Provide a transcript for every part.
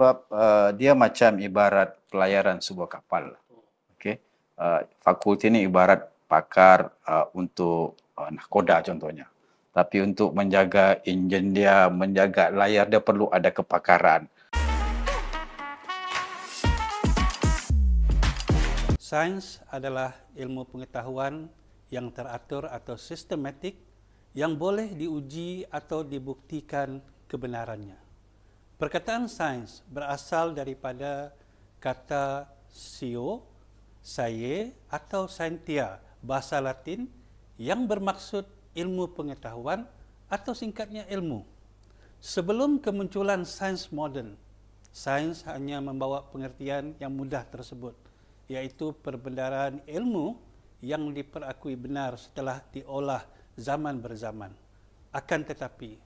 sebab dia macam ibarat pelayaran sebuah kapal. Okey. Fakulti ini ibarat pakar untuk nahkoda contohnya. Tapi untuk menjaga enjin dia, menjaga layar dia perlu ada kepakaran. Sains adalah ilmu pengetahuan yang teratur atau sistematik yang boleh diuji atau dibuktikan kebenarannya. Perkataan sains berasal daripada kata scio, saya atau scientia, bahasa Latin yang bermaksud ilmu pengetahuan atau singkatnya ilmu. Sebelum kemunculan sains moden, sains hanya membawa pengertian yang mudah tersebut, iaitu perbendaharaan ilmu yang diperakui benar setelah diolah zaman berzaman. Akan tetapi,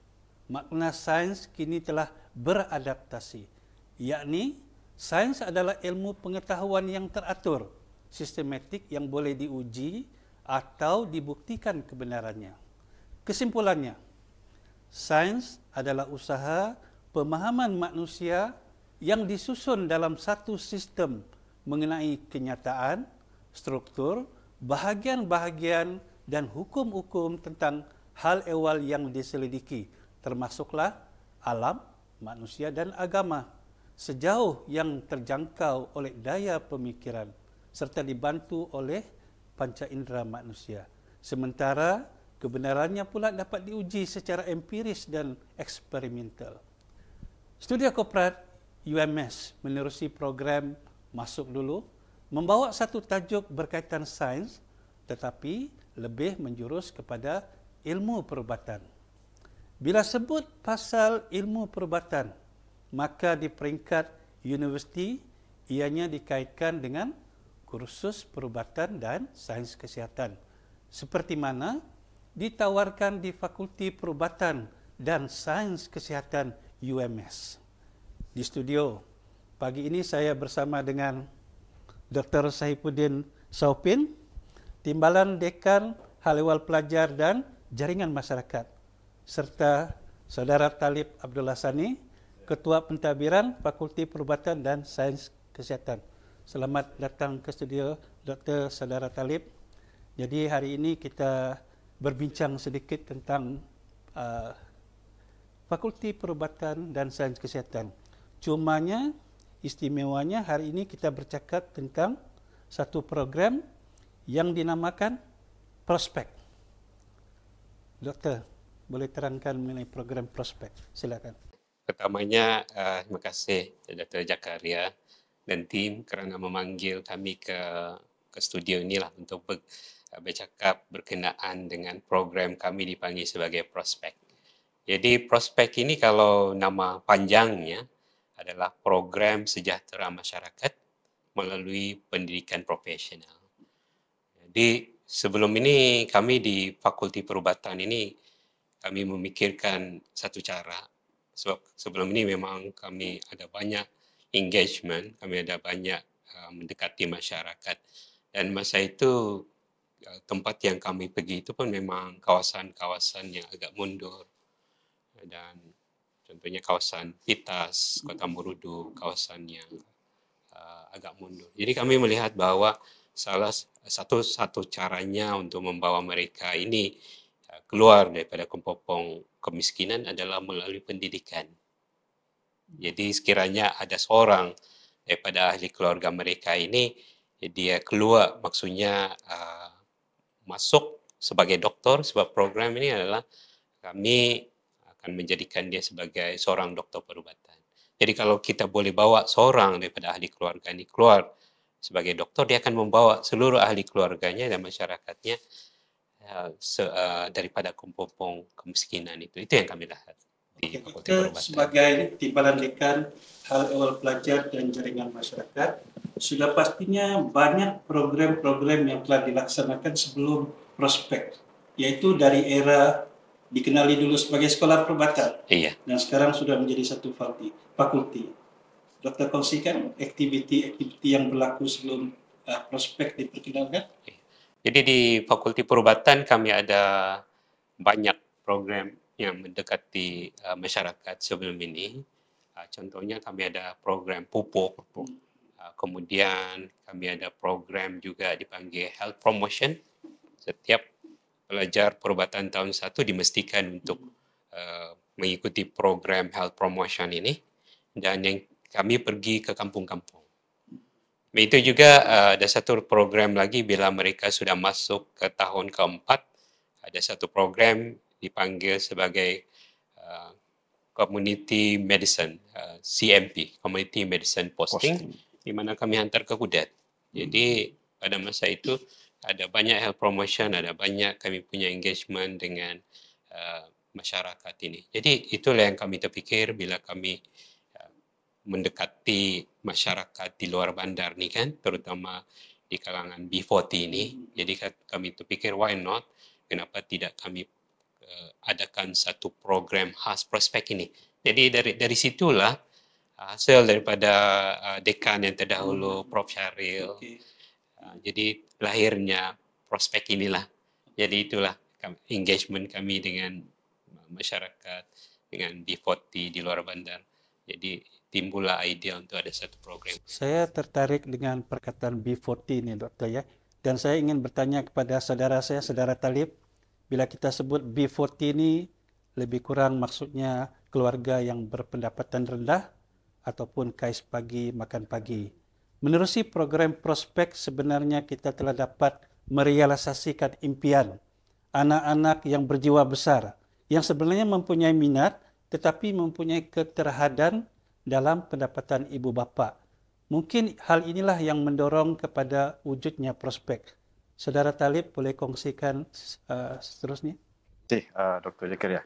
makna sains kini telah beradaptasi, yakni sains adalah ilmu pengetahuan yang teratur, sistematik yang boleh diuji atau dibuktikan kebenarannya. Kesimpulannya, sains adalah usaha pemahaman manusia yang disusun dalam satu sistem mengenai kenyataan, struktur, bahagian-bahagian dan hukum-hukum tentang hal ehwal yang diselidiki, termasuklah alam, manusia dan agama, sejauh yang terjangkau oleh daya pemikiran serta dibantu oleh panca indera manusia. Sementara kebenarannya pula dapat diuji secara empiris dan eksperimental. Studio Korporat UMS menerusi program Masuk Dulu membawa satu tajuk berkaitan sains tetapi lebih menjurus kepada ilmu perubatan. Bila sebut pasal ilmu perubatan, maka di peringkat universiti ianya dikaitkan dengan kursus perubatan dan sains kesihatan, seperti mana ditawarkan di Fakulti Perubatan dan Sains Kesihatan UMS. Di studio, pagi ini saya bersama dengan Dr. Saifuddin Saupin, Timbalan Dekan Hal Ehwal Pelajar dan Jaringan Masyarakat, serta Saudara Talib Abdullah Sani, Ketua Pentadbiran Fakulti Perubatan dan Sains Kesihatan. Selamat datang ke studio Dr. Saudara Talib. Jadi hari ini kita berbincang sedikit tentang Fakulti Perubatan dan Sains Kesihatan. Cumanya, istimewanya hari ini kita bercakap tentang satu program yang dinamakan Prospek. Doktor, boleh terangkan mengenai program Prospek? Silakan. Pertamanya, terima kasih Dr. Jakaria dan tim kerana memanggil kami ke studio inilah untuk bercakap berkenaan dengan program kami dipanggil sebagai Prospek. Jadi Prospek ini kalau nama panjangnya adalah Program Sejahtera Masyarakat melalui Pendidikan Profesional. Jadi sebelum ini kami di Fakulti Perubatan ini kami memikirkan satu cara. Sebab sebelum ini memang kami ada banyak engagement, kami ada banyak mendekati masyarakat. Dan masa itu tempat yang kami pergi itu pun memang kawasan-kawasan yang agak mundur. Dan contohnya kawasan Pitas, Kota Murudu, kawasan yang agak mundur. Jadi kami melihat bahwa salah satu caranya untuk membawa mereka ini keluar daripada kepompong kemiskinan adalah melalui pendidikan. Jadi sekiranya ada seorang daripada ahli keluarga mereka ini, dia keluar maksudnya masuk sebagai doktor, sebab program ini adalah kami akan menjadikan dia sebagai seorang doktor perubatan. Jadi kalau kita boleh bawa seorang daripada ahli keluarga ini keluar sebagai doktor, dia akan membawa seluruh ahli keluarganya dan masyarakatnya daripada kepompong kemiskinan itu. Itu yang kami lihat di Fakulti Perubatan. Sebagai Timbalan Dekan Hal Ehwal Pelajar dan Jaringan Masyarakat, sudah pastinya banyak program-program yang telah dilaksanakan sebelum Prospek, yaitu dari era dikenali dulu sebagai sekolah perubatan, iya, dan sekarang sudah menjadi satu fakulti. Dokter kongsikan aktiviti-aktiviti yang berlaku sebelum Prospek diperkenalkan. Jadi di Fakulti Perubatan kami ada banyak program yang mendekati masyarakat sebelum ini. Contohnya kami ada program pupuk, kemudian kami ada program juga dipanggil health promotion. Setiap pelajar perubatan tahun 1 dipastikan untuk mengikuti program health promotion ini, dan yang kami pergi ke kampung-kampung. Itu juga ada satu program lagi bila mereka sudah masuk ke tahun keempat, ada satu program dipanggil sebagai Community Medicine, CMP, Community Medicine Posting, di mana kami hantar ke Kudat. Jadi pada masa itu ada banyak health promotion, ada banyak kami punya engagement dengan masyarakat ini. Jadi itulah yang kami terfikir bila kami mendekati masyarakat di luar bandar ni kan, terutama di kalangan B40 ini. Jadi kami terfikir why not, kenapa tidak kami adakan satu program khas prospek ini. Jadi dari situlah hasil daripada dekan yang terdahulu, Prof. Syaril. Jadi lahirnya prospek inilah. Jadi itulah engagement kami dengan masyarakat, dengan B40 di luar bandar. Jadi timbullah idea untuk ada satu program. Saya tertarik dengan perkataan B40 ini, Doktor, ya. Dan saya ingin bertanya kepada saudara saya, Saudara Talib, bila kita sebut B40 ini lebih kurang maksudnya keluarga yang berpendapatan rendah ataupun kais pagi makan pagi. Menerusi program prospek, sebenarnya kita telah dapat merealisasikan impian anak-anak yang berjiwa besar, yang sebenarnya mempunyai minat tetapi mempunyai keterhadan dalam pendapatan ibu bapa. Mungkin hal inilah yang mendorong kepada wujudnya prospek. Saudara Talib boleh kongsikan seterusnya? Dr. Zakaria,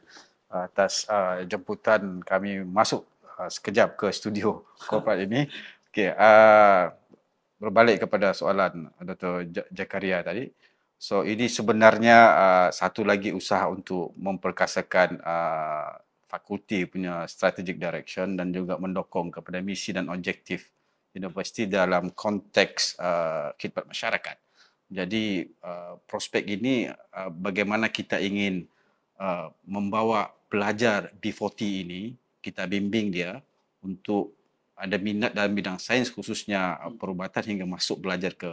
atas jemputan kami masuk sekejap ke studio korporat ini. Okay, berbalik kepada soalan Dr. Zakaria tadi. So ini sebenarnya satu lagi usaha untuk memperkasakan fakulti punya strategic direction dan juga mendukung kepada misi dan objektif universiti dalam konteks khidmat masyarakat. Jadi prospek ini bagaimana kita ingin membawa pelajar B40 ini, kita bimbing dia untuk ada minat dalam bidang sains khususnya perubatan hingga masuk belajar ke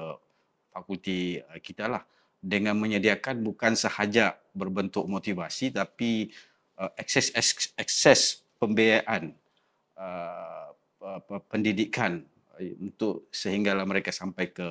fakulti kita lah, dengan menyediakan bukan sahaja berbentuk motivasi tapi akses pembiayaan pendidikan untuk sehinggalah mereka sampai ke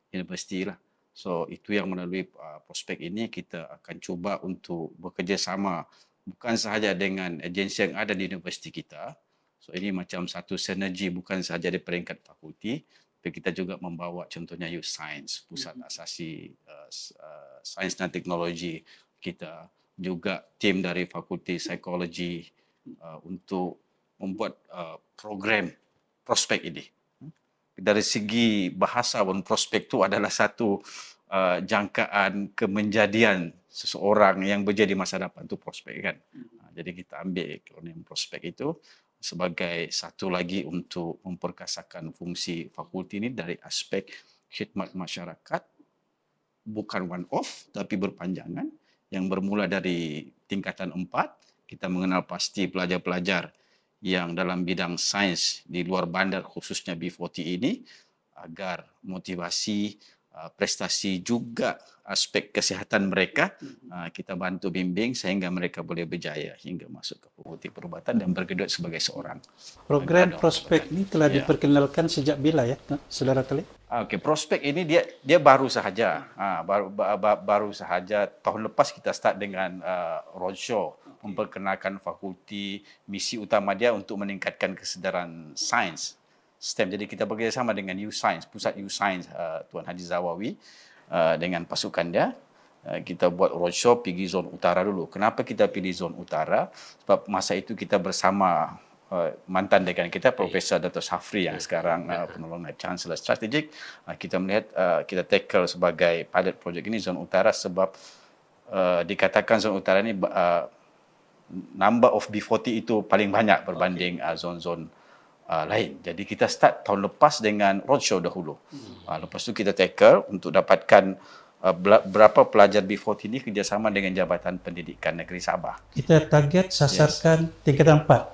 universiti lah. So itu yang melalui prospek ini kita akan cuba untuk bekerjasama bukan sahaja dengan agensi yang ada di universiti kita. So ini macam satu sinergi bukan sahaja di peringkat fakulti, tapi kita juga membawa contohnya Youth Science, pusat asasi sains dan teknologi kita, juga tim dari fakulti psikologi untuk membuat program prospek ini. Dari segi bahasa pun prospek itu adalah satu jangkaan kemenjadian seseorang yang berjadi masa depan itu prospek kan. Jadi kita ambil akronim prospek itu sebagai satu lagi untuk memperkasakan fungsi fakulti ini dari aspek khidmat masyarakat, bukan one off tapi berpanjangan, yang bermula dari tingkatan 4. Kita mengenal pasti pelajar-pelajar yang dalam bidang sains di luar bandar khususnya B40 ini, agar motivasi, prestasi juga aspek kesihatan mereka kita bantu bimbing sehingga mereka boleh berjaya hingga masuk ke fakulti perubatan dan bergraduate sebagai seorang. Program prospek ini telah diperkenalkan sejak bila ya, Saudara Talib? Okey, prospek ini dia baru sahaja. Baru sahaja tahun lepas kita start dengan roadshow, memperkenalkan fakulti, misi utama dia untuk meningkatkan kesedaran sains STEM. Jadi kita bekerjasama dengan Youth Science, pusat Youth Science Tuan Haji Zawawi dengan pasukan dia. Kita buat roadshow pergi zon utara dulu. Kenapa kita pilih zon utara? Sebab masa itu kita bersama mantan dekan kita, Profesor Dr. Safri yang sekarang penolong Chancellor Strategik. Kita melihat kita tackle sebagai pilot project ini zon utara sebab dikatakan zon utara ini number of B40 itu paling banyak berbanding zon-zon lain. Jadi kita start tahun lepas dengan roadshow dahulu. Lepas tu kita tackle untuk dapatkan berapa pelajar B40 ini kerjasama dengan Jabatan Pendidikan Negeri Sabah. Kita target sasarkan tingkatan 4.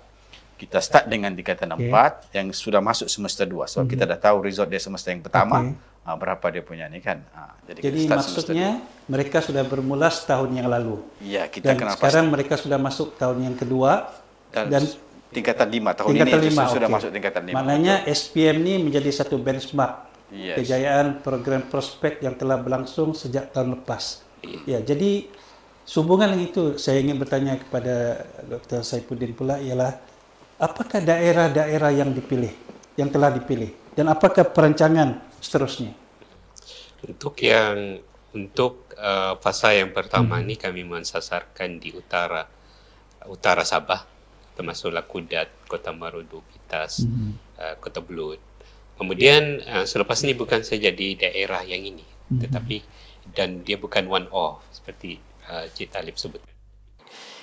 kita start dengan tingkatan 4 yang sudah masuk semester 2 sebab kita dah tahu result dia semester yang pertama berapa dia punya ni kan. Jadi maksudnya mereka sudah bermula setahun yang lalu. Ya, kita dan sekarang mereka sudah masuk tahun yang kedua dan tingkatan 5 tahun tingkatan ini 5, sudah masuk tingkatan 5. Maknanya SPM ni menjadi satu benchmark kejayaan program prospek yang telah berlangsung sejak tahun lepas. Ya, jadi sehubungan dengan itu saya ingin bertanya kepada Dr. Saifuddin pula ialah apakah daerah-daerah yang dipilih, yang telah dipilih dan apakah perancangan seterusnya? Untuk fasa yang pertama ni kami mensasarkan di utara Sabah, termasuk Lakudat, Kota Marudu, Pitas, Kota Belud. Kemudian selepas ini bukan saja di daerah yang ini, tetapi dan dia bukan one off seperti Cik Talib sebut.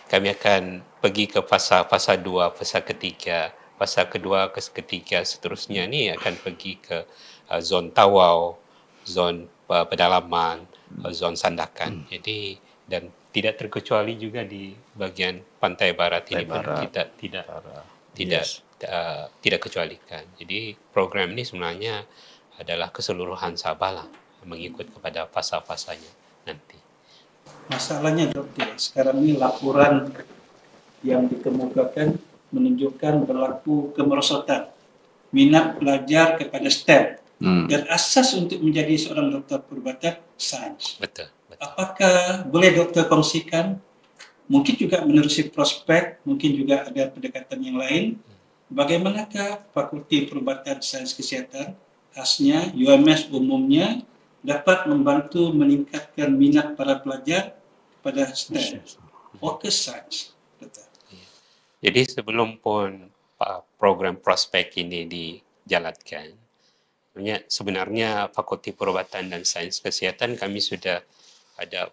Kami akan pergi ke fasa 2, fasa ketiga, fasa kedua ke ketiga seterusnya ni akan pergi ke zon Tawau, zon pedalaman, zon Sandakan. Jadi dan tidak terkecuali juga di bagian pantai barat ini pun kita tidak kecualikan. Jadi program ini sebenarnya adalah keseluruhan Sabah lah, mengikut kepada fasa-fasanya nanti. Masalahnya dokter, sekarang ini laporan yang dikemukakan menunjukkan berlaku kemerosotan minat pelajar kepada STEM dan asas untuk menjadi seorang dokter perubatan sains. Betul. Apakah boleh dokter kongsikan? Mungkin juga menerusi prospek, mungkin juga ada pendekatan yang lain. Bagaimanakah Fakulti Perubatan Sains Kesihatan, khasnya UMS umumnya, dapat membantu meningkatkan minat para pelajar pada STEM, fokus sains. Jadi sebelum pun program prospek ini dijalankan, sebenarnya Fakulti Perubatan dan Sains Kesihatan kami sudah ada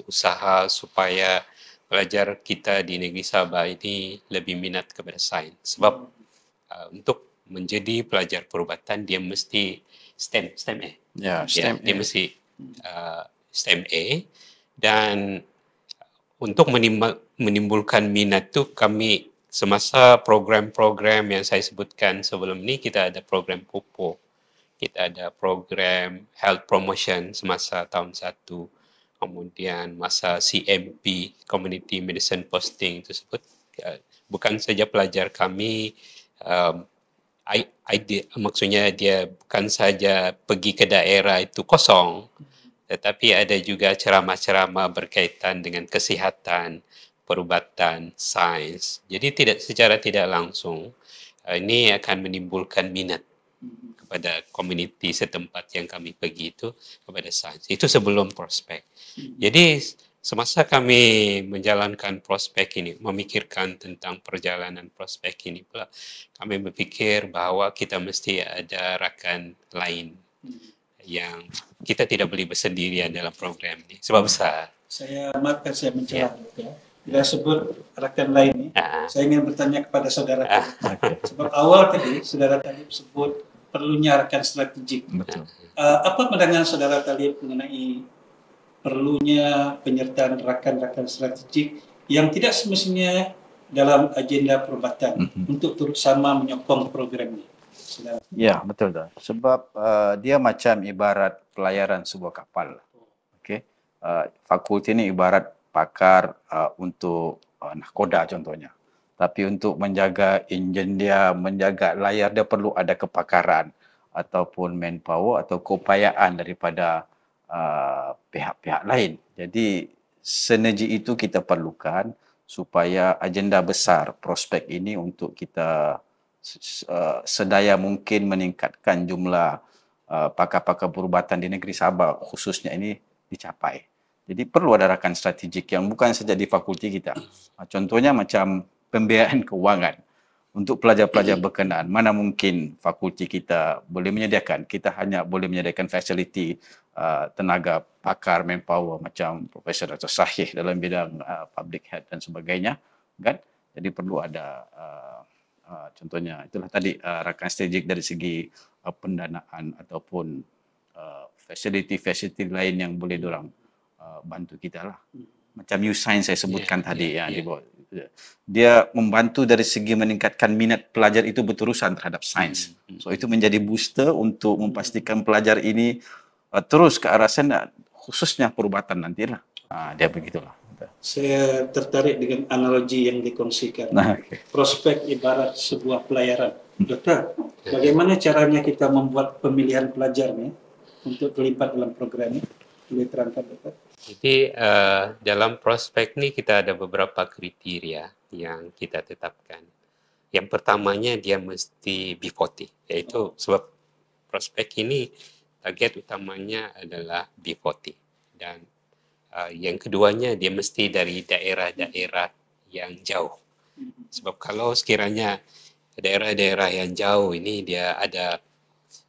usaha supaya pelajar kita di negeri Sabah ini lebih minat kepada sains. Sebab untuk menjadi pelajar perubatan dia mesti STEM A. Ya, STEM dia mesti STEM A, dan untuk menimbulkan minat tu kami semasa program-program yang saya sebutkan sebelum ni, kita ada program PUPO, kita ada program Health Promotion semasa tahun 1, kemudian masa CMP, Community Medicine Posting tersebut, bukan saja pelajar kami, maksudnya dia bukan saja pergi ke daerah itu kosong, tetapi ada juga ceramah-ceramah berkaitan dengan kesihatan, perubatan, sains. Jadi secara tidak langsung ini akan menimbulkan minat kepada komuniti setempat yang kami pergi itu kepada sains. Itu sebelum prospek. Jadi semasa kami menjalankan prospek ini, memikirkan tentang perjalanan prospek ini pula, kami berfikir bahawa kita mesti ada rakan lain yang kita tidak boleh bersendirian dalam program ini. Sebab besar. Saya maafkan saya mencela ya. Bila sebut rakan lain ini, saya ingin bertanya kepada saudara Talib. Sebab awal tadi saudara Talib sebut perlunya rakan strategik. Betul. Apa pandangan saudara Talib mengenai perlunya penyertaan rakan-rakan strategik yang tidak semestinya dalam agenda perubatan untuk turut sama menyokong program ini? Ya, betul dah. Sebab dia macam ibarat pelayaran sebuah kapal. Okey. Fakulti ini ibarat pakar untuk nahkoda contohnya. Tapi untuk menjaga enjin dia, menjaga layar dia perlu ada kepakaran ataupun manpower atau keupayaan daripada pihak-pihak lain. Jadi sinergi itu kita perlukan supaya agenda besar prospek ini untuk kita sedaya mungkin meningkatkan jumlah pakar-pakar perubatan di negeri Sabah khususnya ini dicapai. Jadi perlu ada rakan strategik yang bukan saja di fakulti kita. Contohnya macam pembiayaan kewangan untuk pelajar-pelajar berkenaan. Mana mungkin fakulti kita boleh menyediakan, kita hanya boleh menyediakan fasiliti tenaga pakar manpower macam Profesor Dr. Sahih dalam bidang public health dan sebagainya, kan? Jadi perlu ada contohnya itulah tadi rakan strategik dari segi pendanaan ataupun fasiliti-fasiliti lain yang boleh diorang bantu kita lah. Macam U Science saya sebutkan tadi di bawah Dia membantu dari segi meningkatkan minat pelajar itu berterusan terhadap sains. So itu menjadi booster untuk memastikan pelajar ini terus ke arah sana, khususnya perubatan nantilah. Dia begitulah. Saya tertarik dengan analogi yang dikongsikan. Okay. Prospek ibarat sebuah pelayaran. Dokter, bagaimana caranya kita membuat pemilihan pelajar nih untuk terlibat dalam program ini? Boleh terangkan, Dokter? Jadi dalam prospek ini kita ada beberapa kriteria yang kita tetapkan. Yang pertamanya dia mesti B40, yaitu sebab prospek ini target utamanya adalah B40. Dan yang keduanya dia mesti dari daerah-daerah yang jauh. Sebab kalau sekiranya daerah-daerah yang jauh ini dia ada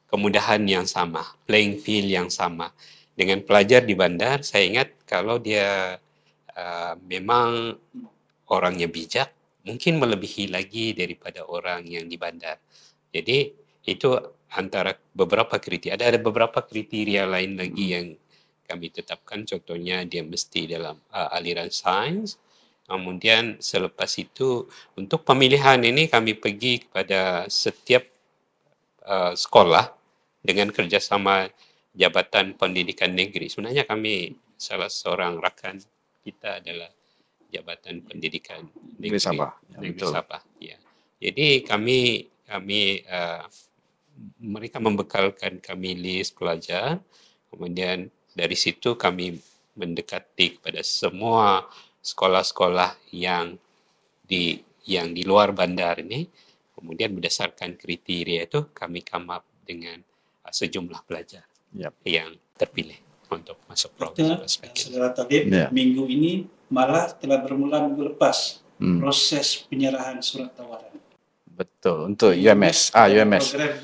kemudahan yang sama, playing field yang sama. Dengan pelajar di bandar, saya ingat kalau dia memang orangnya bijak, mungkin melebihi lagi daripada orang yang di bandar. Jadi itu antara beberapa kriteria. Ada beberapa kriteria lain lagi yang kami tetapkan. Contohnya dia mesti dalam aliran sains. Kemudian selepas itu untuk pemilihan ini kami pergi kepada setiap sekolah dengan kerjasama Jabatan Pendidikan Negeri. Sebenarnya kami salah seorang rakan kita adalah Jabatan Pendidikan Negeri Sabah. Negeri Sabah. Ya. Jadi kami mereka membekalkan kami list pelajar. Kemudian dari situ kami mendekati kepada semua sekolah-sekolah yang di luar bandar ini. Kemudian berdasarkan kriteria itu kami come up dengan sejumlah pelajar yang terpilih untuk masuk program. Saudara Tabib, minggu ini malah telah bermula minggu lepas proses penyerahan surat tawaran. Betul, untuk UMS. UMS. Program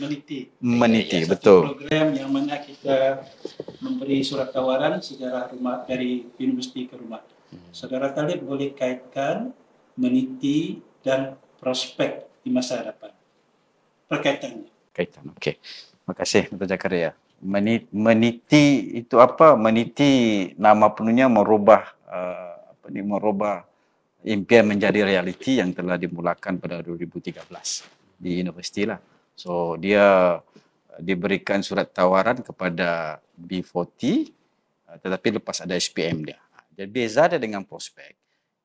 Meniti, betul. Program yang mana kita memberi surat tawaran sejarah rumah dari universiti ke rumah. Saudara Talib boleh kaitkan meniti dan prospek di masa hadapan. Perkaitannya. Kaitan, okey. Terima kasih, Dr. Zakaria. Meniti itu apa? Meniti nama penuhnya merubah merubah impian menjadi realiti yang telah dimulakan pada 2013 di universiti lah. So dia diberikan surat tawaran kepada B40 tetapi lepas ada SPM dia. Jadi beza dia dengan prospek.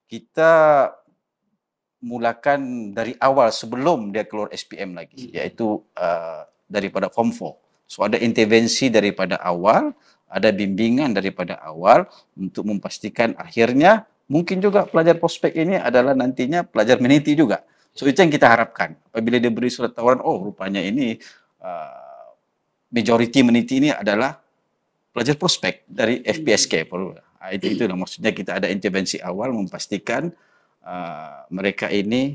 Kita mulakan dari awal sebelum dia keluar SPM lagi, iaitu daripada Form 4. So ada intervensi daripada awal, ada bimbingan daripada awal untuk memastikan akhirnya mungkin juga pelajar prospek ini adalah nantinya pelajar meniti juga. So itu yang kita harapkan. Apabila dia beri surat tawaran, oh rupanya ini majority meniti ini adalah pelajar prospek dari FPSK. Itulah maksudnya kita ada intervensi awal memastikan mereka ini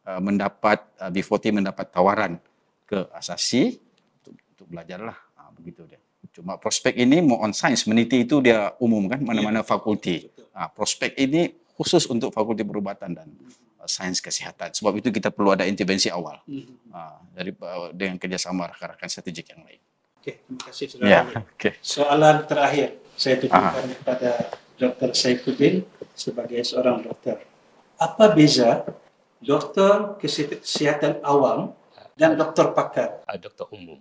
mendapat B40 mendapat tawaran ke asasi untuk belajarlah. Begitu dia. Cuma prospek ini mau on science, meniti itu dia umum kan, mana-mana fakulti. Prospek ini khusus untuk fakulti perubatan dan sains kesihatan. Sebab itu kita perlu ada intervensi awal dengan kerjasama rakan-rakan strategik yang lain. Oke, terima kasih saudara. Soalan terakhir saya tujukan kepada Dr. Saifuddin sebagai seorang dokter. Apa beza dokter kesehatan awam dan dokter pakar? Dokter umum.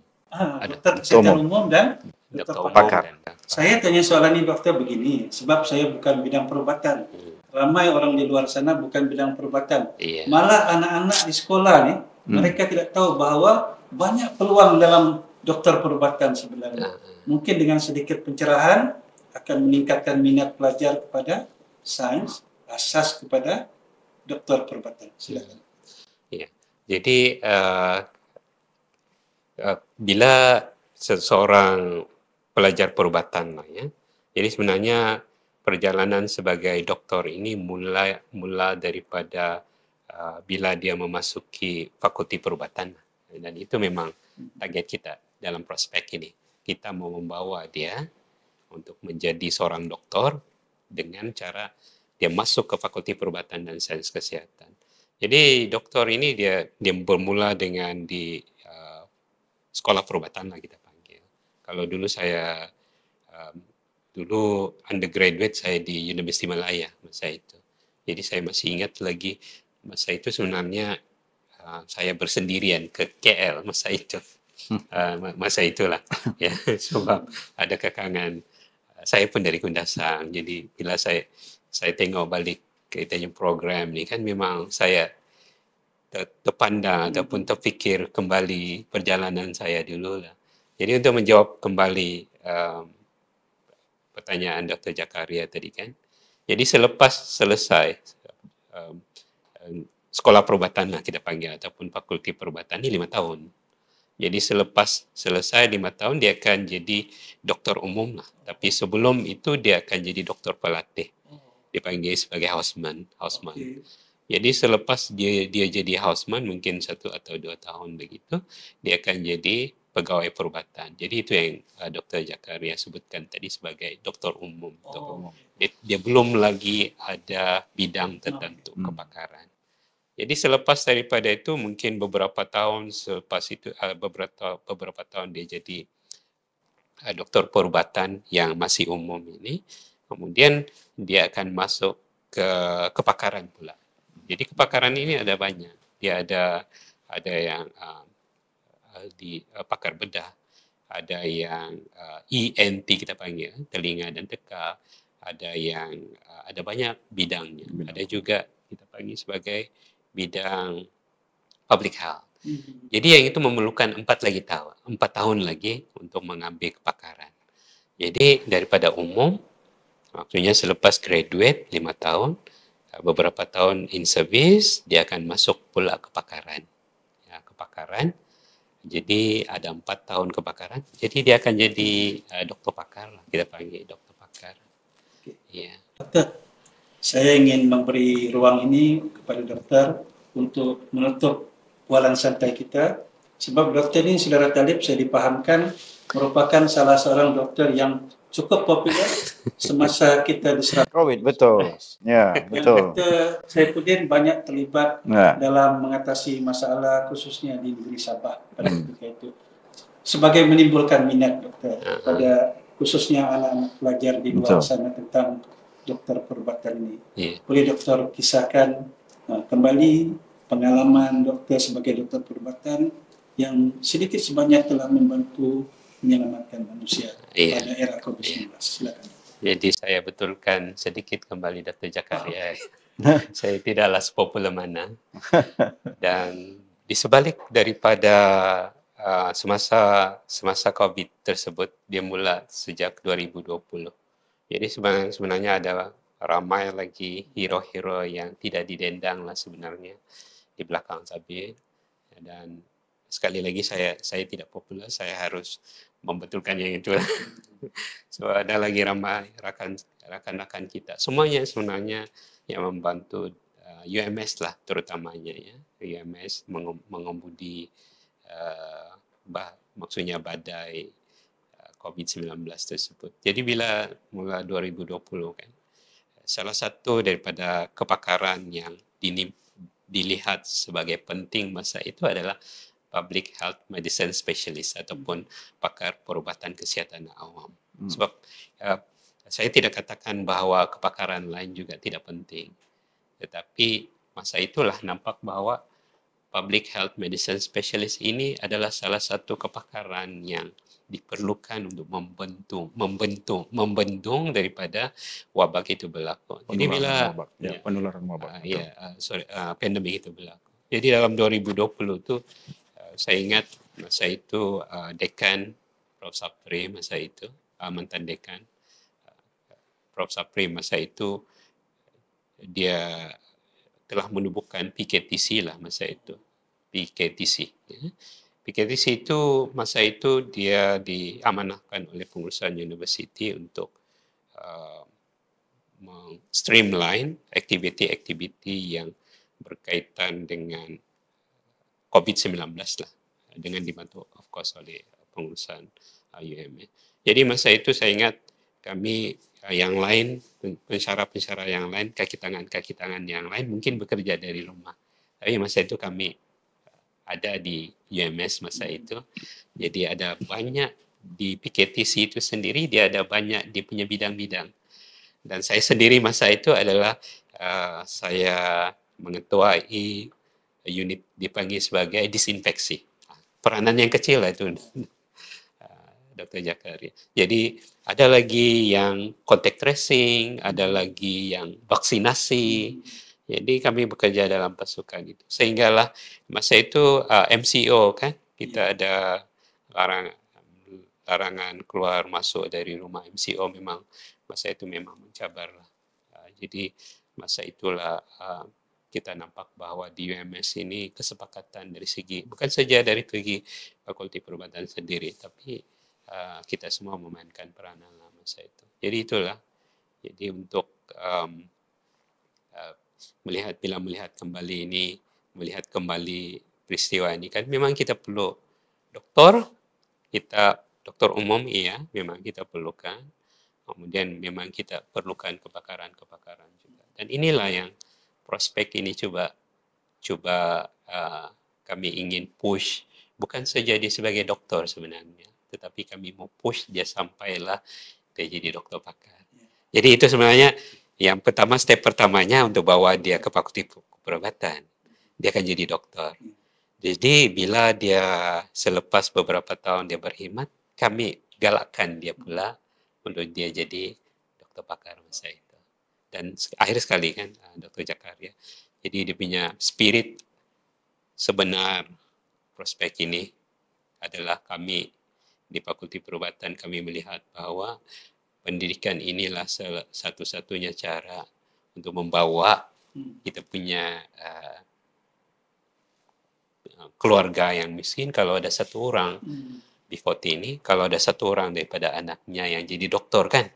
Dokter kesehatan umum dan dokter pakar. Saya tanya soalan ini dokter begini, sebab saya bukan bidang perubatan. Ramai orang di luar sana bukan bidang perubatan. Malah anak-anak di sekolah nih, mereka tidak tahu bahwa banyak peluang dalam dokter perubatan sebenarnya. Mungkin dengan sedikit pencerahan akan meningkatkan minat pelajar kepada sains, asas kepada dokter perubatan. Silakan. Jadi bila seseorang pelajar perubatan lah ya, jadi sebenarnya perjalanan sebagai doktor ini mula daripada bila dia memasuki fakulti perubatan, dan itu memang target kita dalam prospek ini. Kita mau membawa dia untuk menjadi seorang doktor dengan cara dia masuk ke fakulti perubatan dan sains kesehatan. Jadi doktor ini dia bermula dengan di sekolah perubatan lah kita panggil. Kalau dulu saya dulu undergraduate saya di Universiti Malaya masa itu. Jadi saya masih ingat lagi masa itu sebenarnya saya bersendirian ke KL masa itu. Masa itulah ya, sebab ada kekangan. Saya pun dari Kundasang, jadi bila saya tengok balik kaitannya program ni kan, memang saya terpandang ataupun terfikir kembali perjalanan saya dulu lah. Jadi untuk menjawab kembali pertanyaan Dr. Jakaria tadi kan, jadi selepas selesai sekolah perubatan lah kita panggil, ataupun fakulti perubatan ni 5 tahun. Jadi selepas selesai 5 tahun dia akan jadi doktor umum lah. Tapi sebelum itu dia akan jadi doktor pelatih. Dipanggil sebagai houseman. Okay. Jadi selepas dia jadi houseman mungkin 1 atau 2 tahun begitu, dia akan jadi pegawai perubatan. Jadi itu yang Dr. Jakaria sebutkan tadi sebagai doktor umum. Dia belum lagi ada bidang tertentu kepakaran. Jadi selepas daripada itu mungkin beberapa tahun selepas itu beberapa tahun dia jadi doktor perubatan yang masih umum ini. Kemudian dia akan masuk ke kepakaran pula. Jadi kepakaran ini ada banyak. Dia ada yang di pakar bedah, ada yang ENT kita panggil, telinga dan tekak, ada yang ada banyak bidangnya. Ada juga kita panggil sebagai bidang public health. Jadi yang itu memerlukan 4 tahun lagi untuk mengambil kepakaran. Jadi daripada umum, maksudnya selepas graduate 5 tahun, beberapa tahun in service, dia akan masuk pula kepakaran. Ya, kepakaran. Jadi ada 4 tahun kepakaran. Jadi dia akan jadi doktor pakar, kita panggil doktor pakar. Okay. Ya. Dokter, saya ingin memberi ruang ini kepada dokter untuk menutup bualan santai kita, sebab dokter ini, saudara Talib, saya dipahamkan merupakan salah seorang dokter yang cukup popular semasa kita di Sarawak. COVID, betul. Ya, betul. Dokter Saifuddin banyak terlibat dalam mengatasi masalah khususnya di negeri Sabah pada ketika itu. Sebagai menimbulkan minat dokter pada khususnya anak-anak pelajar di luar sana tentang dokter perubatan ini. Boleh dokter kisahkan kembali pengalaman dokter sebagai dokter perubatan yang sedikit sebanyak telah membantu menyelamatkan manusia pada era COVID-19. Silakan. Jadi saya betulkan sedikit kembali Dr. Jakaria. Saya tidaklah sepopular mana. Dan di sebalik daripada semasa COVID tersebut, dia mula sejak 2020. Jadi sebenarnya ada ramai lagi hero-hero yang tidak didendang lah sebenarnya di belakang tabir. Dan sekali lagi saya tidak popular, saya harus membetulkan yang itu. So ada lagi ramai rakan-rakan kita. Semuanya sebenarnya yang membantu UMS lah terutamanya ya. UMS mengemudi maksudnya badai COVID-19 tersebut. Jadi bila mula 2020 kan, salah satu daripada kepakaran yang dilihat sebagai penting masa itu adalah public health medicine specialist ataupun pakar perubatan kesihatan awam. Sebab saya tidak katakan bahawa kepakaran lain juga tidak penting. Tetapi masa itulah nampak bahawa public health medicine specialist ini adalah salah satu kepakaran yang diperlukan untuk membendung daripada wabak itu berlaku. Jadi bila penularan wabak. pandemik itu berlaku. Jadi dalam 2020 itu saya ingat masa itu dekan Prof. Sapri masa itu, mantan dekan Prof. Sapri masa itu dia telah menubuhkan PKTC lah masa itu. PKTC. Ya. PKTC itu masa itu dia diamanahkan oleh pengurusan universiti untuk streamline aktiviti-aktiviti yang berkaitan dengan COVID-19 lah, dengan dibantu of course oleh pengurusan UMA. Jadi masa itu saya ingat kami yang lain, pensyarah-pensyarah yang lain, kaki tangan yang lain mungkin bekerja dari rumah. Tapi masa itu kami ada di UMS masa itu. Jadi ada banyak di PKTC itu sendiri, dia ada banyak dia punya bidang-bidang. Dan saya sendiri masa itu adalah saya mengetuai unit dipanggil sebagai disinfeksi. Peranan yang kecil lah itu, Dr. Jakaria. Jadi ada lagi yang contact tracing, ada lagi yang vaksinasi. Jadi kami bekerja dalam pasukan itu. Sehinggalah masa itu MCO kan, kita ada larangan keluar masuk dari rumah MCO, memang masa itu memang mencabar lah. Jadi masa itulah kita nampak bahwa di UMS ini kesepakatan dari segi, bukan saja dari segi Fakulti Perubatan sendiri, tapi kita semua memainkan peranan masa itu. Jadi itulah. Jadi untuk bila melihat kembali ini, melihat kembali peristiwa ini, kan memang kita perlu dokter umum, iya, memang kita perlukan. Kemudian memang kita perlukan kebakaran juga. Dan inilah yang prospek ini coba kami ingin push, bukan saja dia sebagai dokter sebenarnya, tetapi kami mau push dia sampailah dia jadi dokter pakar. Jadi itu sebenarnya yang pertama, step pertamanya untuk bawa dia ke Fakulti Perubatan, dia akan jadi dokter. Jadi bila dia selepas beberapa tahun dia berkhidmat, kami galakkan dia pula untuk dia jadi dokter pakar masa itu. Dan akhir sekali kan Dr. Jakaria. Jadi dia punya spirit sebenar prospek ini adalah kami di Fakulti Perubatan, kami melihat bahwa pendidikan inilah satu-satunya cara untuk membawa kita punya keluarga yang miskin. Kalau ada satu orang di Foti ini, kalau ada satu orang daripada anaknya yang jadi dokter kan,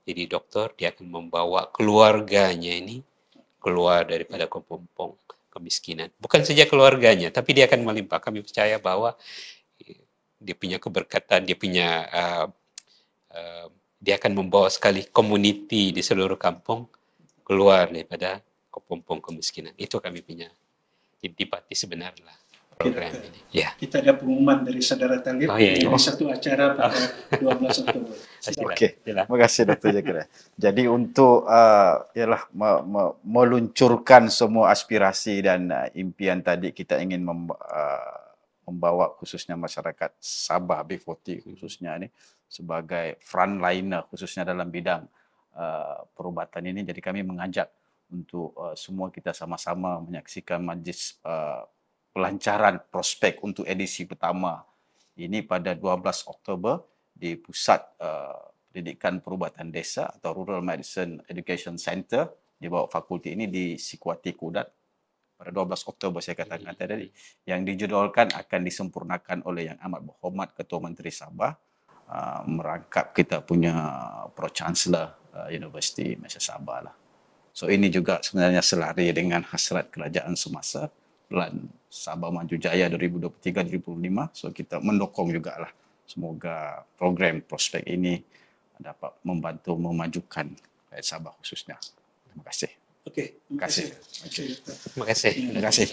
jadi dokter, dia akan membawa keluarganya ini keluar daripada kepompong kemiskinan. Bukan saja keluarganya, tapi dia akan melimpah. Kami percaya bahwa dia punya keberkatan, dia akan membawa sekali community di seluruh kampung keluar daripada kepompong kemiskinan. Itu kami punya intipati sebenarnya program ini. Ya. Kita ada pengumuman dari saudara Talib di satu acara pada 12 Oktober. Oke, terima kasih Dr. Jakaria. Jadi untuk meluncurkan semua aspirasi dan impian tadi, kita ingin membawa khususnya masyarakat Sabah B40 khususnya ini sebagai frontliner khususnya dalam bidang perubatan ini. Jadi kami mengajak untuk semua kita sama-sama menyaksikan majlis pelancaran prospek untuk edisi pertama ini pada 12 Oktober di Pusat Pendidikan Perubatan Desa atau Rural Medicine Education Center di bawah fakulti ini di Sikuati Kudat pada 12 Oktober saya katakan tadi, yang dijadualkan akan disempurnakan oleh Yang Amat Berhormat Ketua Menteri Sabah merangkap kita punya Pro Chancellor Universiti Malaysia Sabah lah. So ini juga sebenarnya selari dengan hasrat kerajaan semasa Plan Sabah Maju Jaya 2023-2025. So kita mendukung jugalah, semoga program prospek ini dapat membantu memajukan rakyat Sabah khususnya. Terima kasih. Oke, terima kasih. Terima kasih. Terima kasih.